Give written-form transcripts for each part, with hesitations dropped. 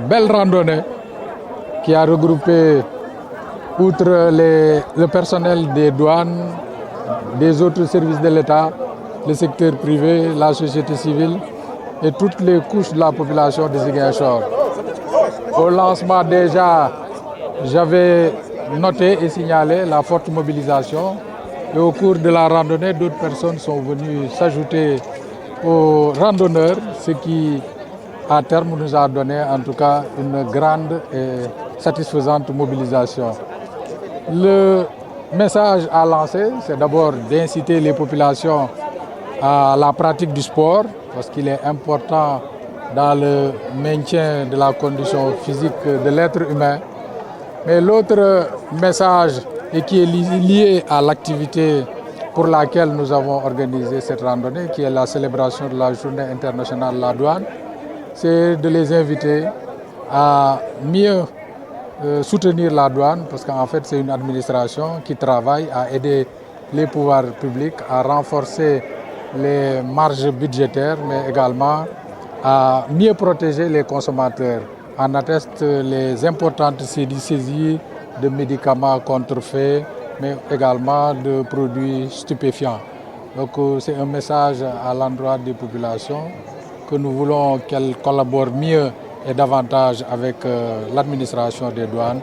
belle randonnée qui a regroupé, outre le personnel des douanes, des autres services de l'État, le secteur privé, la société civile et toutes les couches de la population de Ziguinchor. Au lancement déjà, j'avais noté et signalé la forte mobilisation et au cours de la randonnée, d'autres personnes sont venues s'ajouter aux randonneurs, ce qui à terme nous a donné en tout cas une grande et satisfaisante mobilisation. Le message à lancer, c'est d'abord d'inciter les populations à la pratique du sport parce qu'il est important dans le maintien de la condition physique de l'être humain. Mais l'autre message et qui est lié à l'activité pour laquelle nous avons organisé cette randonnée, qui est la célébration de la Journée internationale de la douane, c'est de les inviter à mieux soutenir la douane, parce qu'en fait c'est une administration qui travaille à aider les pouvoirs publics à renforcer les marges budgétaires, mais également à mieux protéger les consommateurs. En attestent les importantes saisies de médicaments contrefaits, mais également de produits stupéfiants. Donc c'est un message à l'endroit des populations que nous voulons qu'elles collaborent mieux et davantage avec l'administration des douanes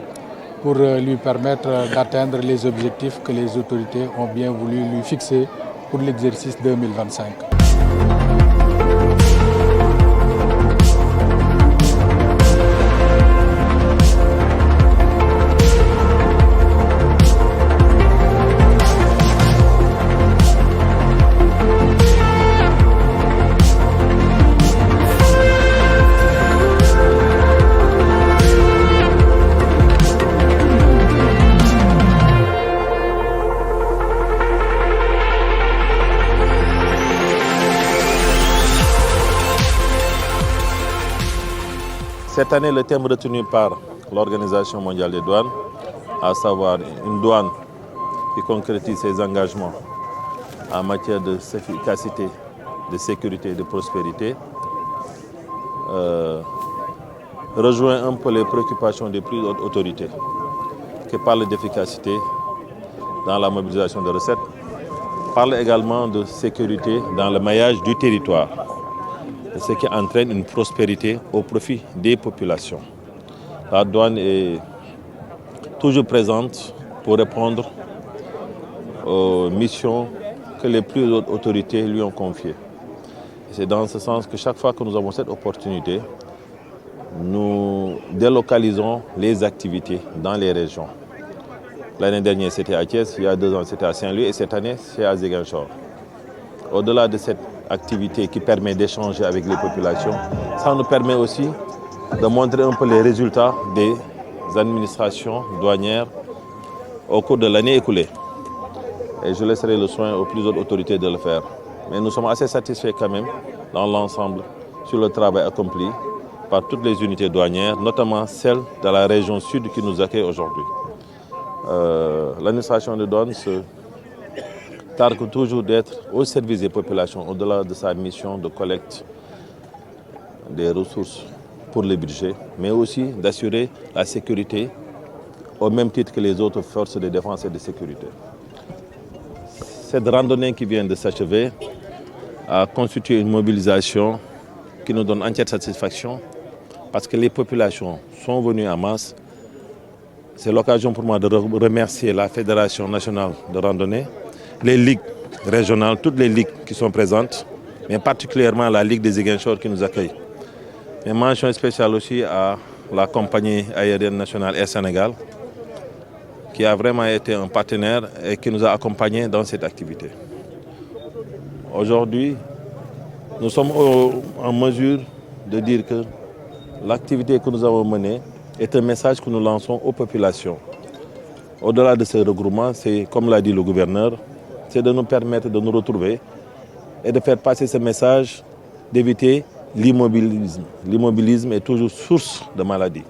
pour lui permettre d'atteindre les objectifs que les autorités ont bien voulu lui fixer pour l'exercice 2025. Cette année, le thème retenu par l'Organisation mondiale des douanes, à savoir une douane qui concrétise ses engagements en matière d'efficacité, de sécurité et de prospérité, rejoint un peu les préoccupations des plus hautes autorités qui parlent d'efficacité dans la mobilisation de recettes, parlent également de sécurité dans le maillage du territoire, ce qui entraîne une prospérité au profit des populations. La douane est toujours présente pour répondre aux missions que les plus hautes autorités lui ont confiées. C'est dans ce sens que chaque fois que nous avons cette opportunité, nous délocalisons les activités dans les régions. L'année dernière, c'était à Thiès, il y a 2 ans, c'était à Saint-Louis et cette année, c'est à Ziguinchor. Au-delà de cette activité qui permet d'échanger avec les populations, ça nous permet aussi de montrer un peu les résultats des administrations douanières au cours de l'année écoulée. Et je laisserai le soin aux plus hautes autorités de le faire. Mais nous sommes assez satisfaits quand même dans l'ensemble sur le travail accompli par toutes les unités douanières, notamment celles de la région sud qui nous accueille aujourd'hui. L'administration de douane se targue toujours d'être au service des populations, au-delà de sa mission de collecte des ressources pour le budget, mais aussi d'assurer la sécurité au même titre que les autres forces de défense et de sécurité. Cette randonnée qui vient de s'achever a constitué une mobilisation qui nous donne entière satisfaction parce que les populations sont venues en masse. C'est l'occasion pour moi de remercier la Fédération nationale de randonnée, les ligues régionales, toutes les ligues qui sont présentes, mais particulièrement la Ligue des Ziguinchor qui nous accueille. Et mention spéciale aussi à la compagnie aérienne nationale Air Sénégal, qui a vraiment été un partenaire et qui nous a accompagnés dans cette activité. Aujourd'hui, nous sommes en mesure de dire que l'activité que nous avons menée est un message que nous lançons aux populations. Au-delà de ce regroupement, c'est, comme l'a dit le gouverneur, c'est de nous permettre de nous retrouver et de faire passer ce message d'éviter l'immobilisme. L'immobilisme est toujours source de maladies.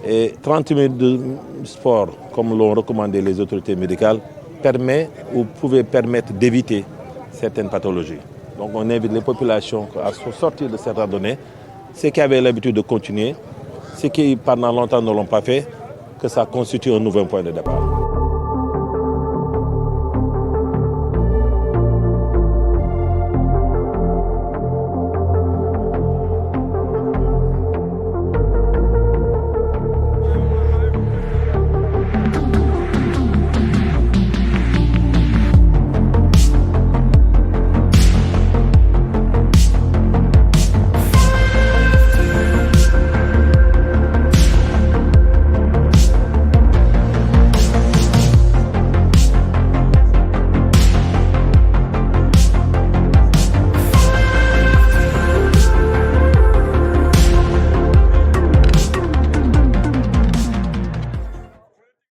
Et 30 minutes de sport, comme l'ont recommandé les autorités médicales, permet ou pouvait permettre d'éviter certaines pathologies. Donc on invite les populations à sortir de cette randonnée ceux qui avaient l'habitude de continuer, ceux qui pendant longtemps ne l'ont pas fait, que ça constitue un nouveau point de départ.